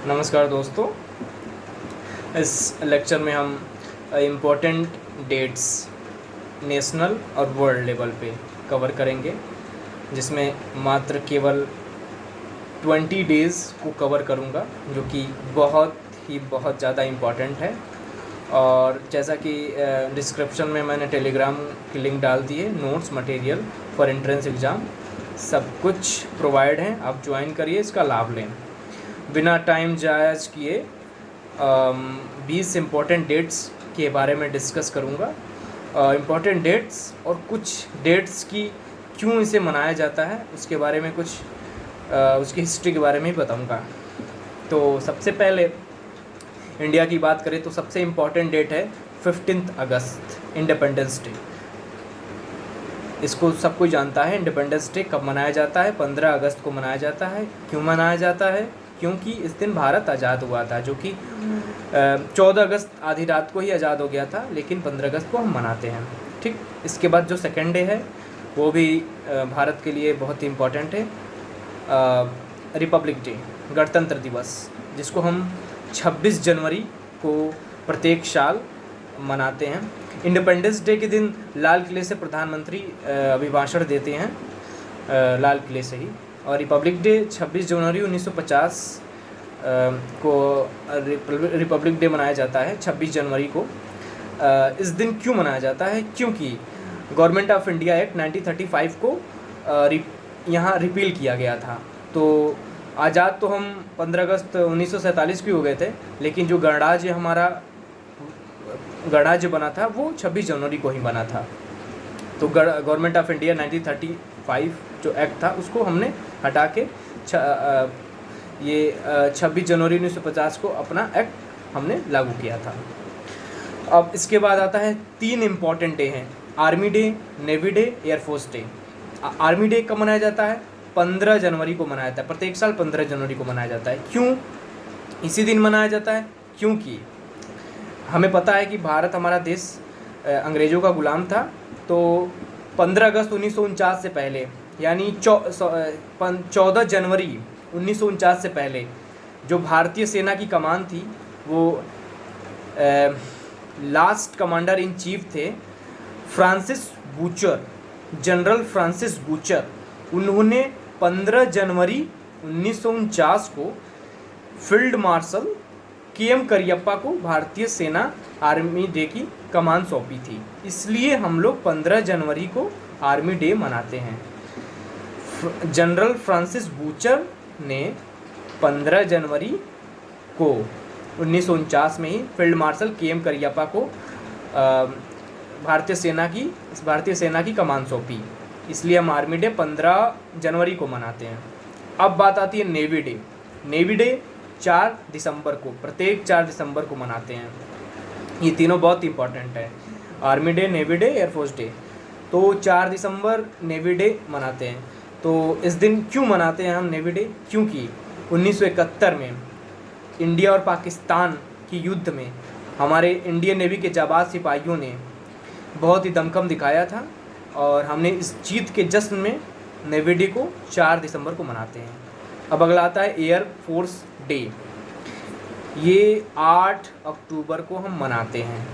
नमस्कार दोस्तों। इस लेक्चर में हम इम्पोर्टेंट डेट्स नेशनल और वर्ल्ड लेवल पे कवर करेंगे, जिसमें मात्र केवल 20 डेज़ को कवर करूँगा, जो कि बहुत ज़्यादा इम्पॉर्टेंट है। और जैसा कि डिस्क्रिप्शन में मैंने टेलीग्राम की लिंक डाल दी है, notes material for entrance exam सब कुछ प्रोवाइड है, आप ज्वाइन करिए, इसका लाभ लें। बिना टाइम ज़ाया किए 20 इम्पोर्टेंट डेट्स के बारे में डिस्कस करूँगा। इम्पोर्टेंट डेट्स और कुछ डेट्स की क्यों इसे मनाया जाता है उसके बारे में कुछ उसकी हिस्ट्री के बारे में ही बताऊँगा। तो सबसे पहले इंडिया की बात करें तो सबसे इम्पोर्टेंट डेट है 15 अगस्त, इंडिपेंडेंस डे। इसको सब कोई जानता है। इंडिपेंडेंस डे कब मनाया जाता है? 15 अगस्त को मनाया जाता है। क्यों मनाया जाता है? क्योंकि इस दिन भारत आज़ाद हुआ था, जो कि 14 अगस्त आधी रात को ही आज़ाद हो गया था, लेकिन 15 अगस्त को हम मनाते हैं। ठीक, इसके बाद जो सेकेंड डे है वो भी भारत के लिए बहुत ही इम्पोर्टेंट है, रिपब्लिक डे, गणतंत्र दिवस, जिसको हम 26 जनवरी को प्रत्येक साल मनाते हैं। इंडिपेंडेंस डे के दिन लाल किले से प्रधानमंत्री अभिभाषण देते हैं, लाल किले से ही। और रिपब्लिक डे 26 जनवरी 1950 को रिपब्लिक डे मनाया जाता है, 26 जनवरी को। इस दिन क्यों मनाया जाता है? क्योंकि गवर्नमेंट ऑफ इंडिया एक्ट 1935 को यहाँ रिपील किया गया था। तो आज़ाद तो हम 15 अगस्त 1947 को हो गए थे, लेकिन जो गणराज्य हमारा गणराज्य बना था वो 26 जनवरी को ही बना था। तो गवर्नमेंट ऑफ इंडिया 1935 जो एक्ट था उसको हमने हटा के 26 जनवरी 1950 को अपना एक्ट हमने लागू किया था। अब इसके बाद आता है 3 इम्पॉर्टेंट डे हैं, army day, navy day, air force day. Army day कब मनाया जाता है? 15 जनवरी को मनाया जाता है, प्रत्येक साल 15 जनवरी को मनाया जाता है। क्यों इसी दिन मनाया जाता है? क्योंकि हमें पता है कि भारत हमारा देश अंग्रेज़ों का गुलाम था। तो 15 अगस्त 1949 से पहले, यानी 14 जनवरी 1949 से पहले जो भारतीय सेना की कमान थी, वो लास्ट कमांडर इन चीफ थे Francis butcher, general Francis butcher. उन्होंने 15 जनवरी 1949 को फील्ड मार्शल के.एम. करियप्पा को भारतीय सेना आर्मी डे की कमान सौंपी थी। इसलिए हम लोग 15 जनवरी को आर्मी डे मनाते हैं। जनरल फ्रांसिस बूचर ने 15 जनवरी को 1949 में ही फील्ड मार्शल के.एम. करियप्पा को भारतीय सेना की कमान सौंपी। इसलिए हम आर्मी डे 15 जनवरी को मनाते हैं। अब बात आती है नेवी डे। नेवी डे 4 दिसंबर को, प्रत्येक 4 दिसंबर को मनाते हैं। ये तीनों बहुत इंपॉर्टेंट है, army day, navy day, air force day. तो 4 दिसंबर नेवी डे मनाते हैं। तो इस दिन क्यों मनाते हैं हम नेवी डे? क्योंकि 1971 में इंडिया और पाकिस्तान की युद्ध में हमारे इंडियन नेवी के जाबाज सिपाहियों ने बहुत ही दमखम दिखाया था, और हमने इस जीत के जश्न में नेवी डे को 4 दिसंबर को मनाते हैं। अब अगला आता है एयर फोर्स डे। ये 8 अक्टूबर को हम मनाते हैं।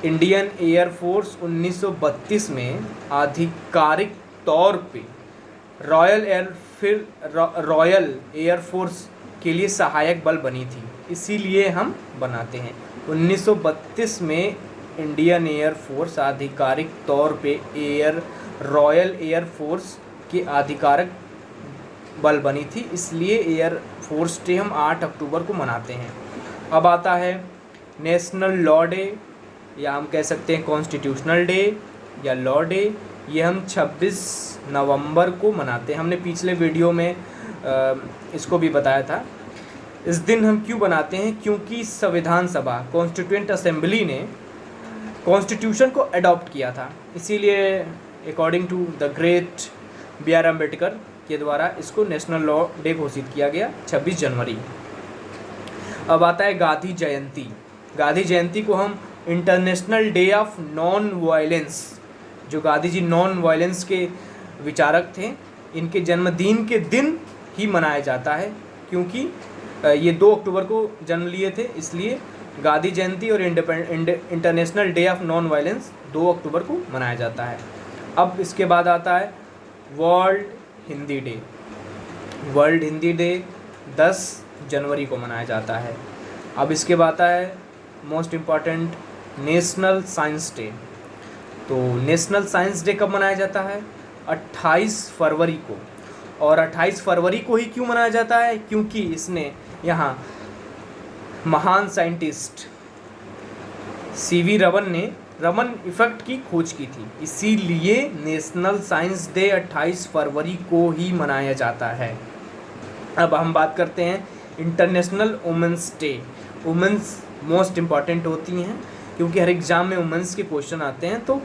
इंडियन एयर फोर्स 1932 में आधिकारिक तौर पे रॉयल एयर फोर्स के लिए सहायक बल बनी थी, इसीलिए हम बनाते हैं। 1932 में इंडियन एयर फोर्स आधिकारिक तौर पे रॉयल एयर फोर्स के आधिकारिक बल बनी थी, इसलिए एयर फोर्स डे हम 8 अक्टूबर को मनाते हैं। अब आता है नेशनल लॉ डे, या हम कह सकते हैं कॉन्स्टिट्यूशनल डे या लॉ डे। ये हम 26 नवंबर को मनाते हैं। हमने पिछले वीडियो में इसको भी बताया था। इस दिन हम क्यों बनाते हैं? क्योंकि संविधान सभा, कॉन्स्टिट्यूएंट असेंबली ने कॉन्स्टिट्यूशन को अडॉप्ट किया था, इसीलिए according to the great B.R. Ambedkar के द्वारा इसको नेशनल लॉ डे घोषित किया गया 26 जनवरी। अब आता है गांधी जयंती। गांधी जयंती को हम international day of non violence, जो गांधी जी नॉन वायलेंस के विचारक थे, इनके जन्मदिन के दिन ही मनाया जाता है, क्योंकि ये 2 अक्टूबर को जन्म लिए थे, इसलिए गांधी जयंती और international day of non violence 2 अक्टूबर को मनाया जाता है। अब इसके बाद आता है world Hindi day. World Hindi day 10 जनवरी को मनाया जाता है। अब इसके बाद आता है most important national science day. तो नेशनल साइंस डे कब मनाया जाता है? 28 फरवरी को। और 28 फरवरी को ही क्यों मनाया जाता है? क्योंकि इसने यहाँ महान साइंटिस्ट सीवी रमन ने रमन इफेक्ट की खोज की थी, इसीलिए नेशनल साइंस डे 28 फरवरी को ही मनाया जाता है। अब हम बात करते हैं international women's day. Women's most important होती हैं क्योंकि हर एग्ज़ाम में वुमेंस के क्वेश्चन आते हैं, तो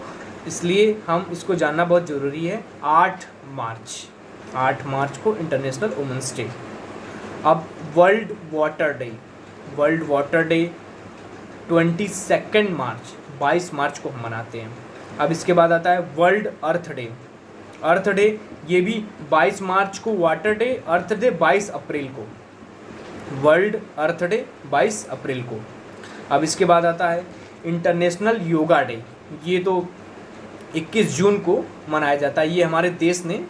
इसलिए हम इसको जानना बहुत ज़रूरी है। 8 मार्च को इंटरनेशनल वुमेंस डे। अब world water day. World water day 22 मार्च 22 मार्च को हम मनाते हैं। अब इसके बाद आता है वर्ल्ड अर्थ डे। अर्थ डे ये भी 22 मार्च को वाटर डे, अर्थ डे 22 अप्रैल को। वर्ल्ड अर्थ डे 22 अप्रैल को। अब इसके बाद आता है इंटरनेशनल योगा डे। ये तो 21 जून को मनाया जाता है। ये हमारे देश ने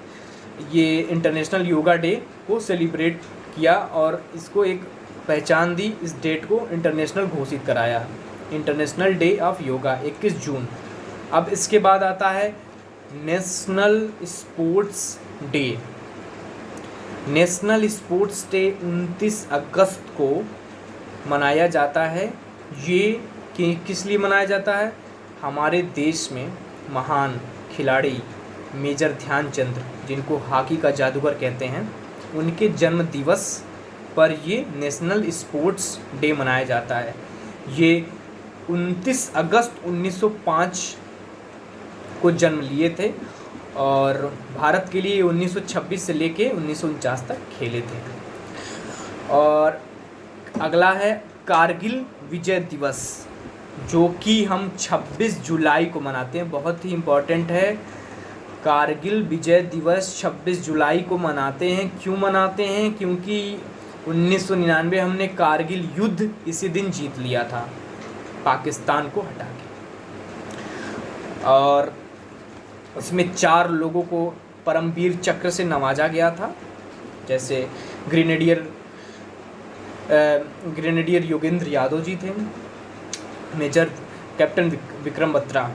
ये इंटरनेशनल योगा डे को सेलिब्रेट किया और इसको एक पहचान दी, इस डेट को इंटरनेशनल घोषित कराया। इंटरनेशनल डे ऑफ योगा 21 जून। अब इसके बाद आता है national sports day. National sports day 29 अगस्त को मनाया जाता है। ये किस लिए मनाया जाता है? हमारे देश में महान खिलाड़ी मेजर ध्यानचंद, जिनको हॉकी का जादूगर कहते हैं, उनके जन्म दिवस पर ये नेशनल स्पोर्ट्स डे मनाया जाता है। ये 29 अगस्त 1905 को जन्म लिए थे और भारत के लिए 1926 से लेके 1949 तक खेले थे। और अगला है कारगिल विजय दिवस, जो कि हम 26 जुलाई को मनाते हैं। बहुत ही इम्पोर्टेंट है। कारगिल विजय दिवस 26 जुलाई को मनाते हैं। क्यों मनाते हैं? क्योंकि 1999 हमने कारगिल युद्ध इसी दिन जीत लिया था, पाकिस्तान को हटा के। और इसमें 4 लोगों को परमवीर चक्र से नवाजा गया था, जैसे ग्रेनेडियर योगेंद्र यादव जी थे, मेजर कैप्टन विक्रम बत्रा,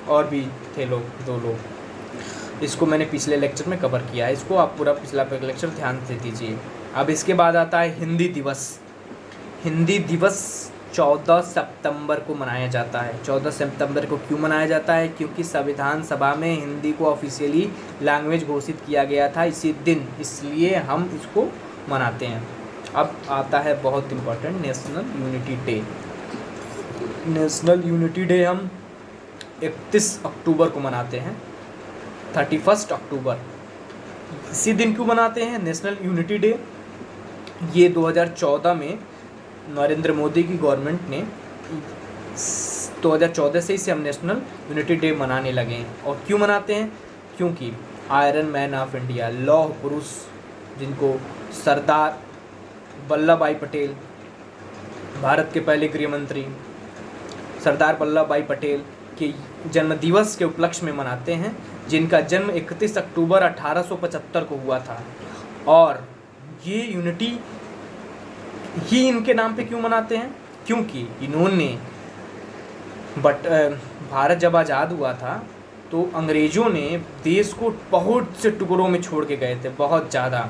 और भी थे लोग, 2 लोग। इसको मैंने पिछले लेक्चर में कवर किया है, इसको आप पूरा पिछला लेक्चर ध्यान से दीजिए। अब इसके बाद आता है हिंदी दिवस। हिंदी दिवस 14 सितंबर को मनाया जाता है। 14 सितंबर को क्यों मनाया जाता है? क्योंकि संविधान सभा में हिंदी को ऑफिशियली लैंग्वेज घोषित किया गया था इसी दिन, इसलिए हम इसको मनाते हैं। अब आता है बहुत important national unity day. National unity day हम 31 अक्टूबर को मनाते हैं, 31 अक्टूबर। इसी दिन क्यों मनाते हैं नेशनल यूनिटी डे? ये 2014 में नरेंद्र मोदी की गवर्नमेंट ने 2014 से इसे हम नेशनल यूनिटी डे मनाने लगे हैं। और क्यों मनाते हैं? क्योंकि आयरन मैन ऑफ इंडिया, लौह पुरुष, जिनको सरदार वल्लभ भाई पटेल, भारत के पहले गृह मंत्री सरदार वल्लभ भाई पटेल के जन्म दिवस के उपलक्ष्य में मनाते हैं, जिनका जन्म 31 अक्टूबर 1875 को हुआ था। और ये यूनिटी ही इनके नाम पे क्यों मनाते हैं? क्योंकि इन्होंने भारत जब आज़ाद हुआ था तो अंग्रेज़ों ने देश को बहुत से टुकड़ों में छोड़ के गए थे, बहुत ज़्यादा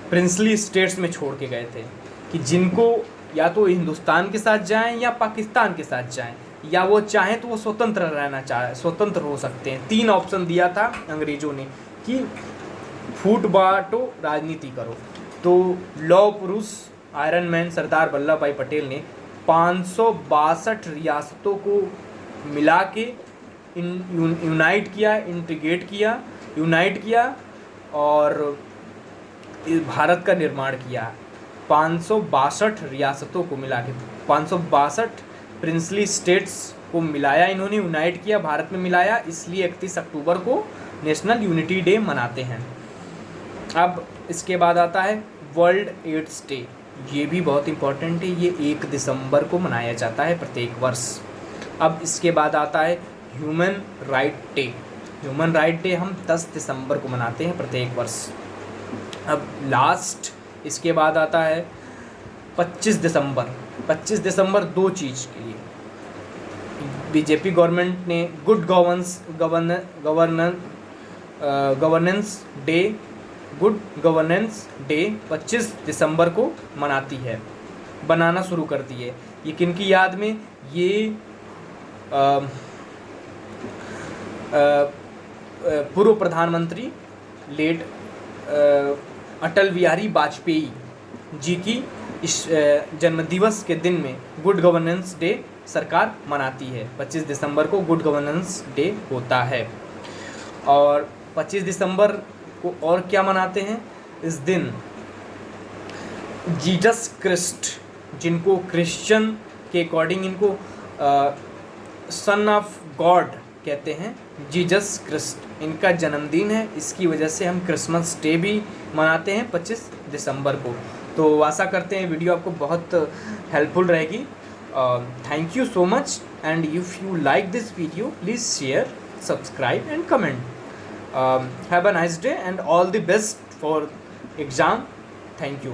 प्रिंसली स्टेट्स में छोड़ के गए थे, कि जिनको या तो हिंदुस्तान के साथ जाएं या पाकिस्तान के साथ जाएं, या वो चाहें तो वो स्वतंत्र रहना स्वतंत्र हो सकते हैं। 3 ऑप्शन दिया था अंग्रेज़ों ने कि फूट बांटो, राजनीति करो। तो लौह पुरुष आयरन मैन सरदार वल्लभ भाई पटेल ने 562 रियासतों को मिला के यूनाइट किया और भारत का निर्माण किया। 562 रियासतों को मिला के 562 प्रिंसली स्टेट्स को मिलाया इन्होंने, यूनाइट किया, भारत में मिलाया, इसलिए 31 अक्टूबर को नेशनल यूनिटी डे मनाते हैं। अब इसके बाद आता है वर्ल्ड एड्स डे। ये भी बहुत इम्पोर्टेंट है, ये 1 दिसंबर को मनाया जाता है प्रत्येक वर्ष। अब इसके बाद आता है human right day. Human right day हम 10 दिसंबर को मनाते हैं प्रत्येक वर्ष। अब लास्ट इसके बाद आता है 25 दिसंबर। 25 दिसंबर दो चीज़ के लिए, बीजेपी गवर्नमेंट ने गुड गवर्नेंस डे 25 दिसंबर को मनाती है, बनाना शुरू करती है। ये किनकी याद में? ये पूर्व प्रधानमंत्री लेट अटल बिहारी वाजपेयी जी की इस जन्मदिवस के दिन में गुड गवर्नेंस डे सरकार मनाती है। 25 दिसंबर को गुड गवर्नेंस डे होता है। और 25 दिसंबर को और क्या मनाते हैं? इस दिन जीसस क्रिस्ट, जिनको क्रिश्चियन के अकॉर्डिंग इनको सन ऑफ गॉड कहते हैं, जीसस क्रिस्ट इनका जन्मदिन है। इसकी वजह से हम क्रिसमस डे भी मनाते हैं 25 दिसंबर को। तो आशा करते हैं वीडियो आपको बहुत हेल्पफुल रहेगी। Thank you so much, and if you like this video please share, subscribe and comment. Have a nice day and all the best for exam. Thank you.